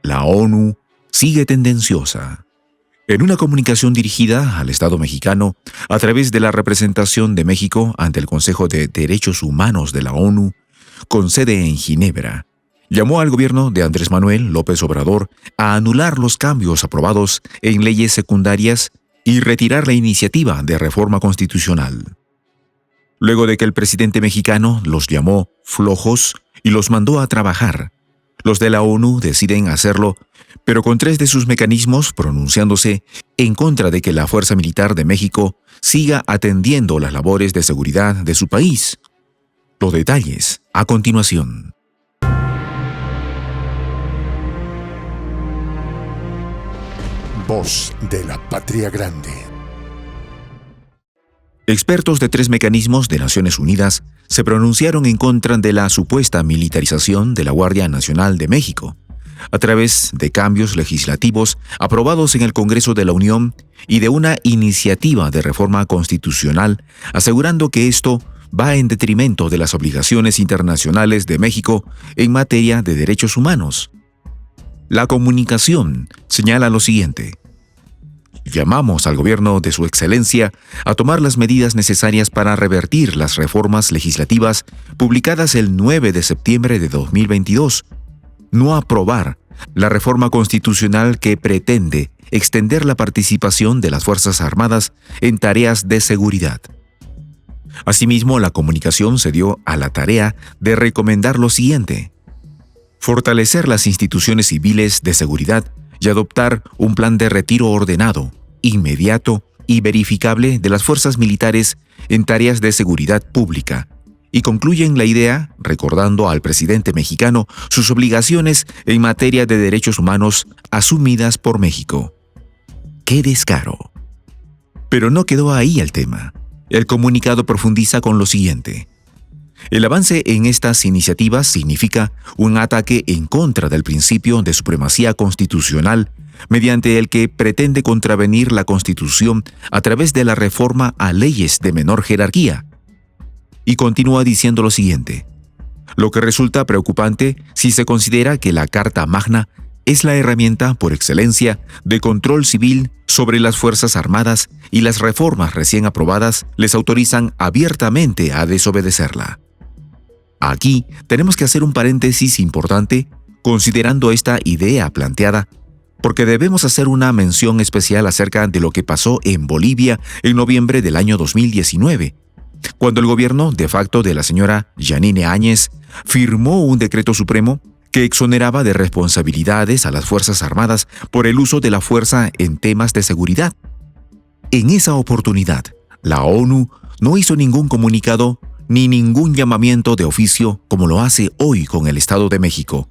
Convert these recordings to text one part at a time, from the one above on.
la ONU sigue tendenciosa. En una comunicación dirigida al Estado mexicano a través de la representación de México ante el Consejo de Derechos Humanos de la ONU, con sede en Ginebra, llamó al gobierno de Andrés Manuel López Obrador a anular los cambios aprobados en leyes secundarias y retirar la iniciativa de reforma constitucional. Luego de que el presidente mexicano los llamó flojos y los mandó a trabajar, los de la ONU deciden hacerlo, pero con 3 de sus mecanismos pronunciándose en contra de que la Fuerza Militar de México siga atendiendo las labores de seguridad de su país. Los detalles a continuación. Voz de la Patria Grande. Expertos de 3 mecanismos de Naciones Unidas se pronunciaron en contra de la supuesta militarización de la Guardia Nacional de México, a través de cambios legislativos aprobados en el Congreso de la Unión y de una iniciativa de reforma constitucional, asegurando que esto va en detrimento de las obligaciones internacionales de México en materia de derechos humanos. La comunicación señala lo siguiente: llamamos al gobierno de su excelencia a tomar las medidas necesarias para revertir las reformas legislativas publicadas el 9 de septiembre de 2022, no aprobar la reforma constitucional que pretende extender la participación de las Fuerzas Armadas en tareas de seguridad. Asimismo, la comunicación se dio a la tarea de recomendar lo siguiente: fortalecer las instituciones civiles de seguridad y adoptar un plan de retiro ordenado, inmediato y verificable de las fuerzas militares en tareas de seguridad pública, y concluyen la idea recordando al presidente mexicano sus obligaciones en materia de derechos humanos asumidas por México. ¡Qué descaro! Pero no quedó ahí el tema. El comunicado profundiza con lo siguiente: el avance en estas iniciativas significa un ataque en contra del principio de supremacía constitucional, mediante el que pretende contravenir la Constitución a través de la reforma a leyes de menor jerarquía. Y continúa diciendo lo siguiente: lo que resulta preocupante si se considera que la Carta Magna es la herramienta por excelencia de control civil sobre las Fuerzas Armadas y las reformas recién aprobadas les autorizan abiertamente a desobedecerla. Aquí tenemos que hacer un paréntesis importante considerando esta idea planteada, porque debemos hacer una mención especial acerca de lo que pasó en Bolivia en noviembre del año 2019, cuando el gobierno de facto de la señora Yanine Áñez firmó un decreto supremo que exoneraba de responsabilidades a las Fuerzas Armadas por el uso de la fuerza en temas de seguridad. En esa oportunidad, la ONU no hizo ningún comunicado ni ningún llamamiento de oficio como lo hace hoy con el Estado de México.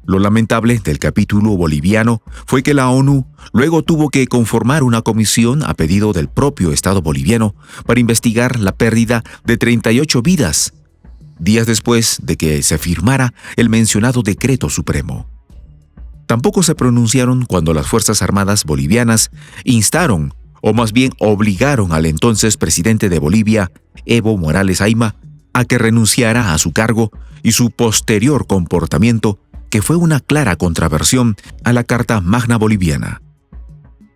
Lo lamentable del capítulo boliviano fue que la ONU luego tuvo que conformar una comisión a pedido del propio Estado boliviano para investigar la pérdida de 38 vidas, días después de que se firmara el mencionado decreto supremo. Tampoco se pronunciaron cuando las Fuerzas Armadas bolivianas instaron, o más bien obligaron al entonces presidente de Bolivia, Evo Morales Ayma, a que renunciara a su cargo y su posterior comportamiento, que fue una clara contraversión a la Carta Magna boliviana.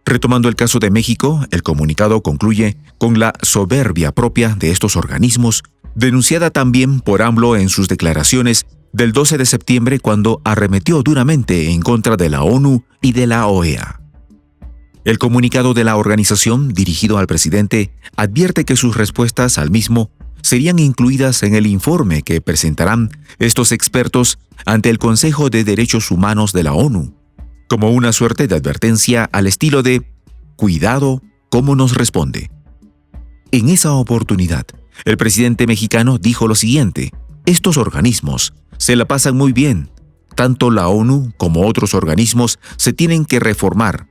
Retomando el caso de México, el comunicado concluye con la soberbia propia de estos organismos, denunciada también por AMLO en sus declaraciones del 12 de septiembre cuando arremetió duramente en contra de la ONU y de la OEA. El comunicado de la organización, dirigido al presidente, advierte que sus respuestas al mismo serían incluidas en el informe que presentarán estos expertos ante el Consejo de Derechos Humanos de la ONU, como una suerte de advertencia al estilo de «cuidado cómo nos responde». En esa oportunidad, el presidente mexicano dijo lo siguiente: estos organismos se la pasan muy bien. Tanto la ONU como otros organismos se tienen que reformar.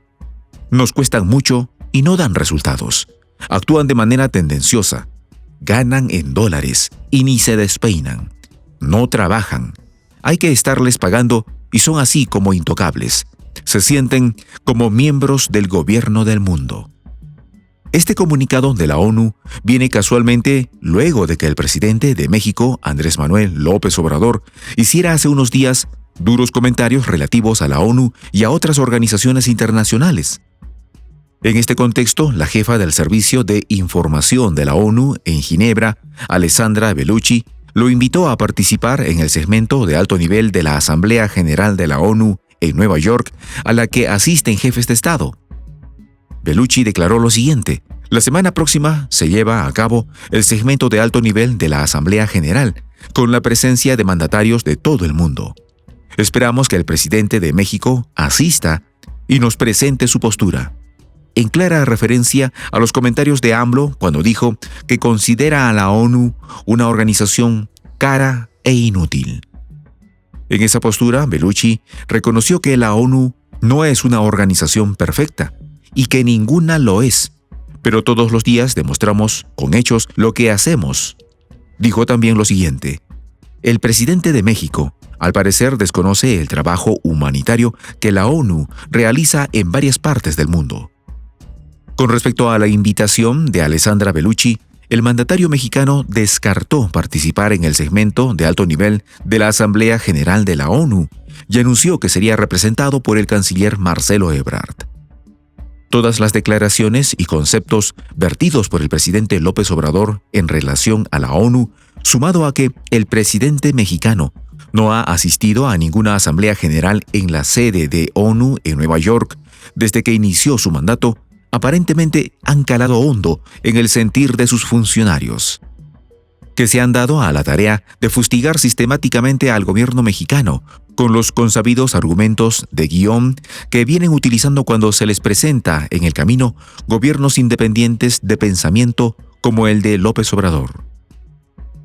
Nos cuestan mucho y no dan resultados. Actúan de manera tendenciosa. Ganan en dólares y ni se despeinan. No trabajan. Hay que estarles pagando y son así como intocables. Se sienten como miembros del gobierno del mundo. Este comunicado de la ONU viene casualmente luego de que el presidente de México, Andrés Manuel López Obrador, hiciera hace unos días duros comentarios relativos a la ONU y a otras organizaciones internacionales. En este contexto, la jefa del Servicio de Información de la ONU en Ginebra, Alessandra Bellucci, lo invitó a participar en el segmento de alto nivel de la Asamblea General de la ONU en Nueva York, a la que asisten jefes de Estado. Bellucci declaró lo siguiente: la semana próxima se lleva a cabo el segmento de alto nivel de la Asamblea General, con la presencia de mandatarios de todo el mundo. Esperamos que el presidente de México asista y nos presente su postura, en clara referencia a los comentarios de AMLO cuando dijo que considera a la ONU una organización cara e inútil. En esa postura, Bellucci reconoció que la ONU no es una organización perfecta y que ninguna lo es, pero todos los días demostramos con hechos lo que hacemos. Dijo también lo siguiente: el presidente de México, al parecer, desconoce el trabajo humanitario que la ONU realiza en varias partes del mundo. Con respecto a la invitación de Alessandra Bellucci, el mandatario mexicano descartó participar en el segmento de alto nivel de la Asamblea General de la ONU y anunció que sería representado por el canciller Marcelo Ebrard. Todas las declaraciones y conceptos vertidos por el presidente López Obrador en relación a la ONU, sumado a que el presidente mexicano no ha asistido a ninguna asamblea general en la sede de ONU en Nueva York desde que inició su mandato, aparentemente han calado hondo en el sentir de sus funcionarios, que se han dado a la tarea de fustigar sistemáticamente al gobierno mexicano con los consabidos argumentos de guión que vienen utilizando cuando se les presenta en el camino gobiernos independientes de pensamiento como el de López Obrador.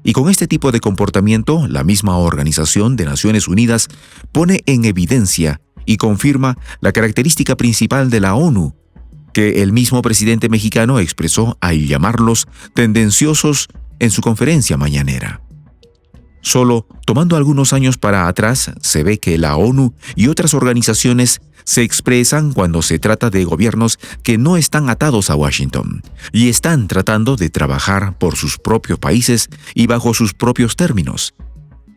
Y con este tipo de comportamiento, la misma Organización de Naciones Unidas pone en evidencia y confirma la característica principal de la ONU, que el mismo presidente mexicano expresó al llamarlos tendenciosos en su conferencia mañanera. Solo tomando algunos años para atrás, se ve que la ONU y otras organizaciones se expresan cuando se trata de gobiernos que no están atados a Washington y están tratando de trabajar por sus propios países y bajo sus propios términos.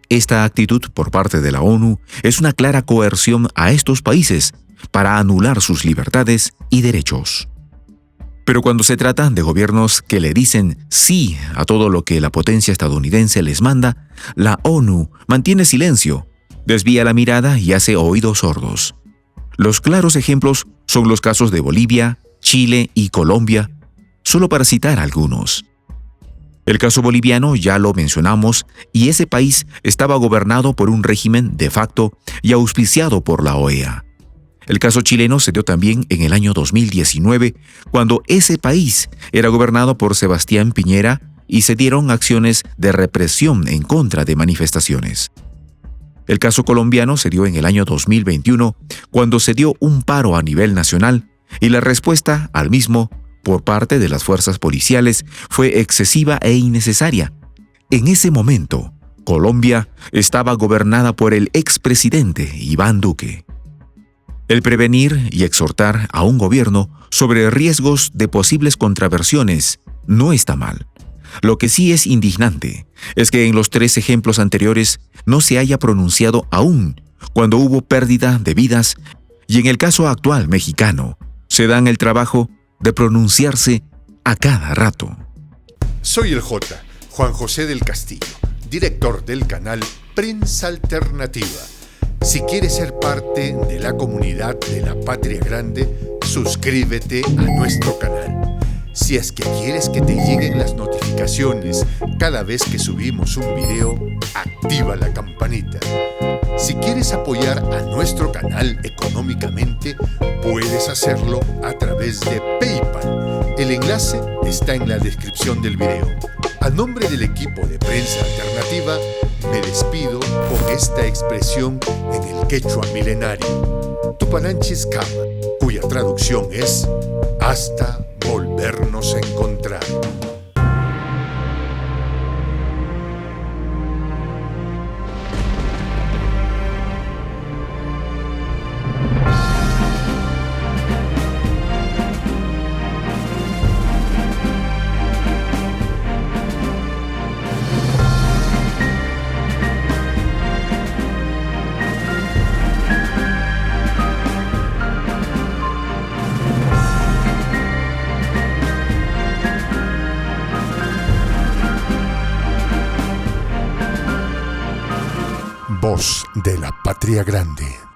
Esta actitud por parte de la ONU es una clara coerción a estos países para anular sus libertades y derechos. Pero cuando se trata de gobiernos que le dicen sí a todo lo que la potencia estadounidense les manda, la ONU mantiene silencio, desvía la mirada y hace oídos sordos. Los claros ejemplos son los casos de Bolivia, Chile y Colombia, solo para citar algunos. El caso boliviano ya lo mencionamos, y ese país estaba gobernado por un régimen de facto y auspiciado por la OEA. El caso chileno se dio también en el año 2019, cuando ese país era gobernado por Sebastián Piñera y se dieron acciones de represión en contra de manifestaciones. El caso colombiano se dio en el año 2021, cuando se dio un paro a nivel nacional y la respuesta al mismo por parte de las fuerzas policiales fue excesiva e innecesaria. En ese momento, Colombia estaba gobernada por el expresidente Iván Duque. El prevenir y exhortar a un gobierno sobre riesgos de posibles contraversiones no está mal. Lo que sí es indignante es que en los 3 ejemplos anteriores no se haya pronunciado aún cuando hubo pérdida de vidas, y en el caso actual mexicano se dan el trabajo de pronunciarse a cada rato. Soy el J, Juan José del Castillo, director del canal Prensa Alternativa. Si quieres ser parte de la comunidad de la Patria Grande, suscríbete a nuestro canal. Si es que quieres que te lleguen las notificaciones cada vez que subimos un video, activa la campanita. Si quieres apoyar a nuestro canal económicamente, puedes hacerlo a través de PayPal. El enlace está en la descripción del video. A nombre del equipo de Prensa Alternativa, me despido con esta expresión en el quechua milenario, Tupananchis Kama, cuya traducción es hasta volvernos a encontrar. Voz de la Patria Grande.